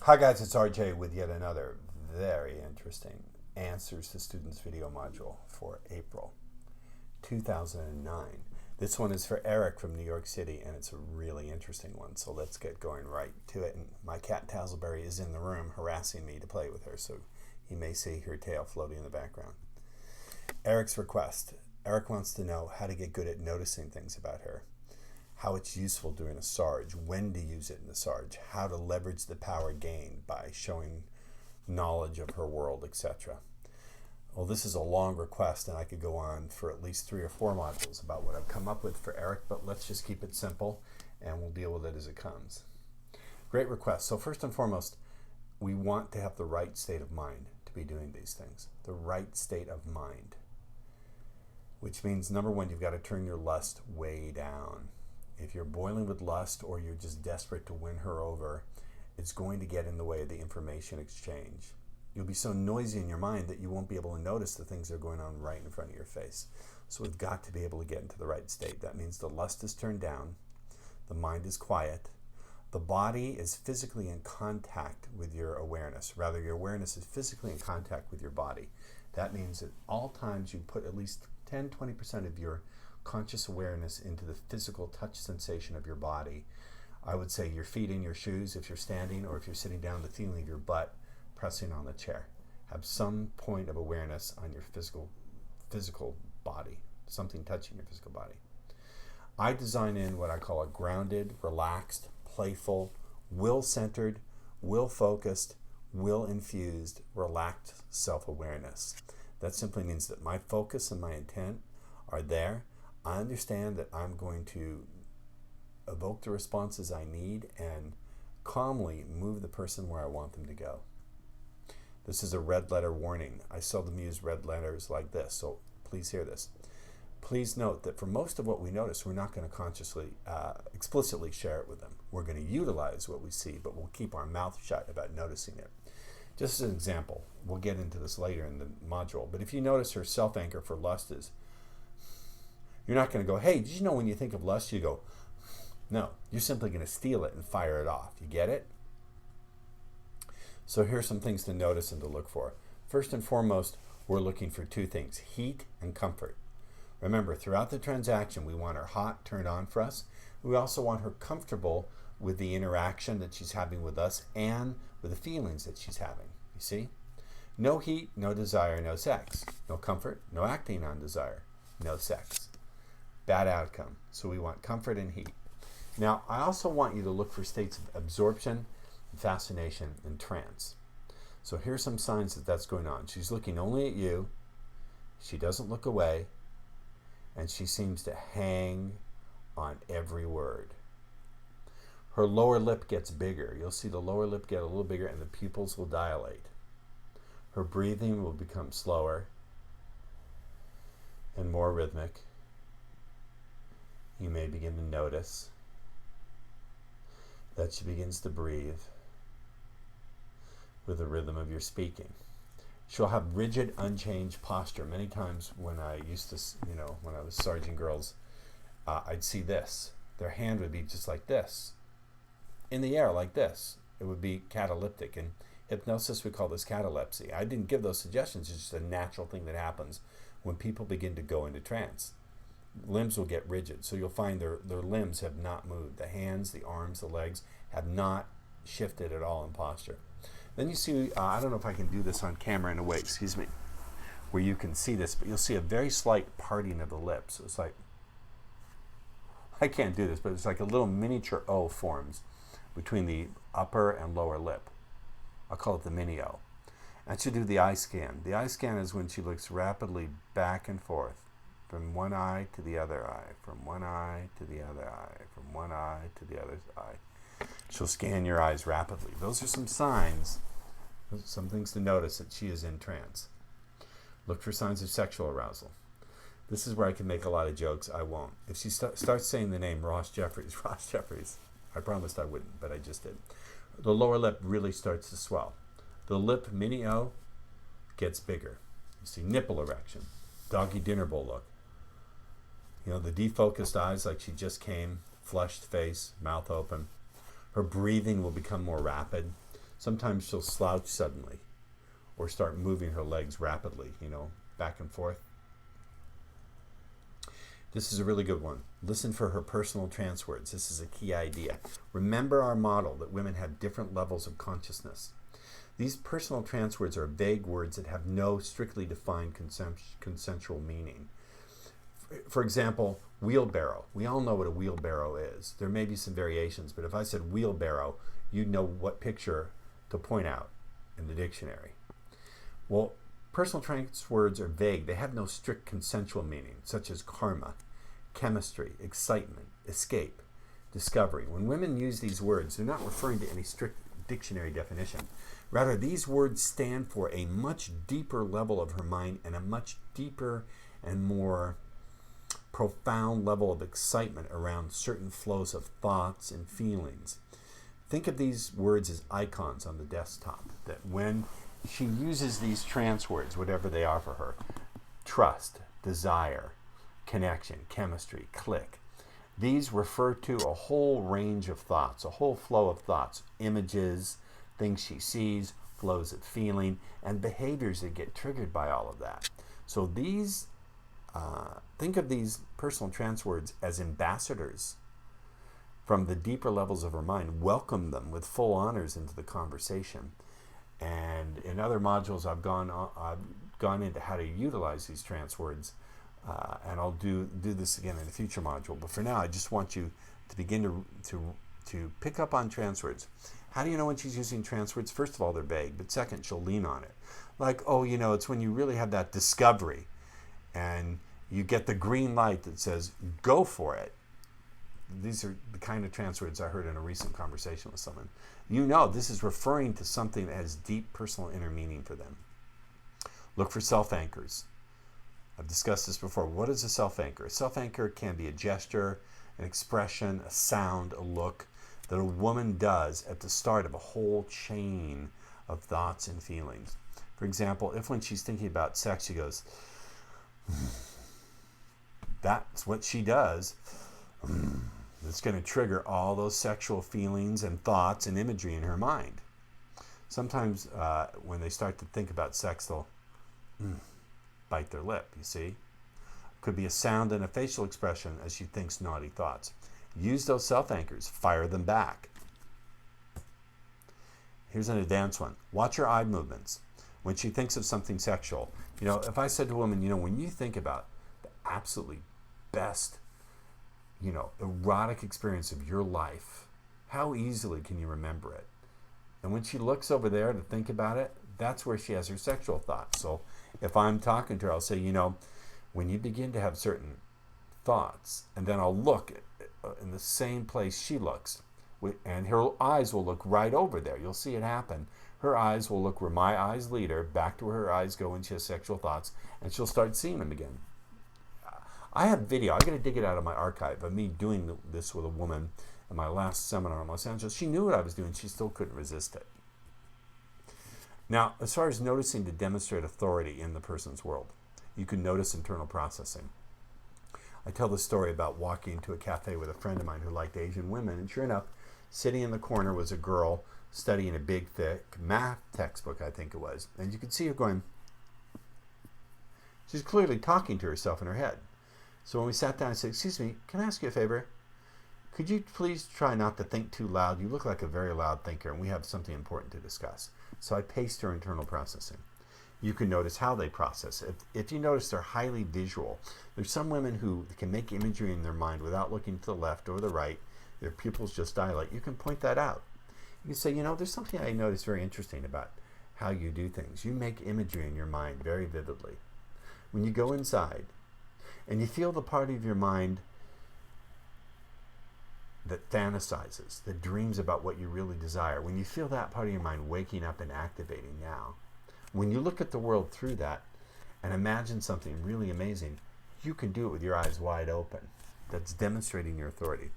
Hi guys, it's RJ with yet another very interesting Answers to Students video module for April 2009. This one is for Eric from New York City, and it's a really interesting one, so let's get going right to it. And my cat Tazzleberry is in the room harassing me to play with her, so you may see her tail floating in the background. Eric's request. Eric wants to know how to get good at noticing things about her, how it's useful during a sarge, when to use it in the sarge, how to leverage the power gained by showing knowledge of her world, etc. Well, this is a long request, and I could go on for at least 3 or 4 modules about what I've come up with for Eric, but let's just keep it simple, and we'll deal with it as it comes. Great request. So first and foremost, we want to have the right state of mind to be doing these things. The right state of mind, which means, number one, you've got to turn your lust way down. If you're boiling with lust or you're just desperate to win her over, it's going to get in the way of the information exchange. You'll be so noisy in your mind that you won't be able to notice the things that are going on right in front of your face. So we've got to be able to get into the right state. That means the lust is turned down, the mind is quiet, the body is physically in contact with your awareness. Rather, your awareness is physically in contact with your body. That means at all times you put at least 10-20% of your conscious awareness into the physical touch sensation of your body. I would say your feet in your shoes if you're standing, or if you're sitting down, the feeling of your butt pressing on the chair. Have some point of awareness on your physical body, something touching your physical body. I design in what I call a grounded, relaxed, playful, will-centered, will-focused, will-infused, relaxed self-awareness. That simply means that my focus and my intent are there. I understand that I'm going to evoke the responses I need and calmly move the person where I want them to go. This is a red letter warning. I seldom use red letters like this, so please hear this. Please note that for most of what we notice, we're not going to consciously, explicitly share it with them. We're going to utilize what we see, but we'll keep our mouth shut about noticing it. Just as an example, we'll get into this later in the module, but if you notice her self-anchor for lust is, you're not going to go, hey, did you know when you think of lust, you go, no. You're simply going to steal it and fire it off. You get it? So here's some things to notice and to look for. First and foremost, we're looking for 2 things, heat and comfort. Remember, throughout the transaction, we want her hot, turned on for us. We also want her comfortable with the interaction that she's having with us and with the feelings that she's having. You see? No heat, no desire, no sex. No comfort, no acting on desire, no sex. Bad outcome. So we want comfort and heat. Now, I also want you to look for states of absorption, fascination, and trance. So here's some signs that that's going on. She's looking only at you. She doesn't look away. And she seems to hang on every word. Her lower lip gets bigger. You'll see the lower lip get a little bigger and the pupils will dilate. Her breathing will become slower and more rhythmic. You may begin to notice that she begins to breathe with the rhythm of your speaking. She'll have rigid, unchanged posture. Many times when I used to, when I was sarging girls, I'd see this. Their hand would be just like this, in the air like this. It would be cataleptic. In hypnosis, we call this catalepsy. I didn't give those suggestions. It's just a natural thing that happens when people begin to go into trance. Limbs will get rigid, so you'll find their limbs have not moved. The hands, the arms, the legs have not shifted at all in posture. Then you see, I don't know if I can do this on camera in a way, excuse me, where you can see this, but you'll see a very slight parting of the lips. It's like, I can't do this, but it's like a little miniature O forms between the upper and lower lip. I'll call it the mini O. And she'll do the eye scan. The eye scan is when she looks rapidly back and forth, from one eye to the other eye, from one eye to the other eye, from one eye to the other eye. She'll scan your eyes rapidly. Those are some signs, some things to notice that she is in trance. Look for signs of sexual arousal. This is where I can make a lot of jokes. I won't. If she starts saying the name Jeffries, I promised I wouldn't, but I just did. The lower lip really starts to swell. The lip, mini O, gets bigger. You see nipple erection, doggy dinner bowl look. The defocused eyes like she just came, flushed face, mouth open. Her breathing will become more rapid. Sometimes she'll slouch suddenly or start moving her legs rapidly, back and forth. This is a really good one. Listen for her personal trance words. This is a key idea. Remember our model that women have different levels of consciousness. These personal trance words are vague words that have no strictly defined consensual meaning. For example, wheelbarrow. We all know what a wheelbarrow is. There may be some variations, but if I said wheelbarrow, you'd know what picture to point out in the dictionary. Well, personal trance words are vague. They have no strict consensual meaning, such as karma, chemistry, excitement, escape, discovery. When women use these words, they're not referring to any strict dictionary definition. Rather, these words stand for a much deeper level of her mind and a much deeper and more profound level of excitement around certain flows of thoughts and feelings. Think of these words as icons on the desktop, that when she uses these trance words, whatever they are for her, trust, desire, connection, chemistry, click, these refer to a whole range of thoughts, a whole flow of thoughts, images, things she sees, flows of feeling, and behaviors that get triggered by all of that. So these, think of these personal trance words as ambassadors from the deeper levels of her mind. Welcome them with full honors into the conversation. And in other modules, I've gone into how to utilize these trance words, and I'll do this again in a future module. But for now, I just want you to begin to pick up on trance words. How do you know when she's using trance words? First of all, they're vague, but second, she'll lean on it. Like, it's when you really have that discovery, and you get the green light that says, go for it. These are the kind of trance words I heard in a recent conversation with someone. This is referring to something that has deep personal inner meaning for them. Look for self-anchors. I've discussed this before. What is a self-anchor? A self-anchor can be a gesture, an expression, a sound, a look that a woman does at the start of a whole chain of thoughts and feelings. For example, if when she's thinking about sex, she goes, that's what she does. It's going to trigger all those sexual feelings and thoughts and imagery in her mind. Sometimes when they start to think about sex, they'll bite their lip, you see. Could be a sound and a facial expression as she thinks naughty thoughts. Use those self-anchors. Fire them back. Here's an advanced one. Watch her eye movements. When she thinks of something sexual, if I said to a woman, when you think about the absolutely best erotic experience of your life, how easily can you remember it? And when she looks over there to think about it, that's where she has her sexual thoughts. So if I'm talking to her, I'll say, when you begin to have certain thoughts, and then I'll look in the same place she looks, and her eyes will look right over there. You'll see it happen. Her eyes will look where my eyes lead her, back to where her eyes go when she has sexual thoughts, and she'll start seeing them again. I have video. I got to dig it out of my archive of me doing this with a woman in my last seminar in Los Angeles. She knew what I was doing. She still couldn't resist it. Now, as far as noticing to demonstrate authority in the person's world, you can notice internal processing. I tell the story about walking into a cafe with a friend of mine who liked Asian women, and sure enough, sitting in the corner was a girl studying a big, thick math textbook, I think it was. And you could see her going, she's clearly talking to herself in her head. So when we sat down, I said, excuse me, can I ask you a favor? Could you please try not to think too loud? You look like a very loud thinker, and we have something important to discuss. So I paced her internal processing. You can notice how they process. If you notice they're highly visual, there's some women who can make imagery in their mind without looking to the left or the right. Their pupils just dilate. You can point that out. You can say, there's something I noticed very interesting about how you do things. You make imagery in your mind very vividly. When you go inside and you feel the part of your mind that fantasizes, that dreams about what you really desire, when you feel that part of your mind waking up and activating now, when you look at the world through that and imagine something really amazing, you can do it with your eyes wide open. That's demonstrating your authority.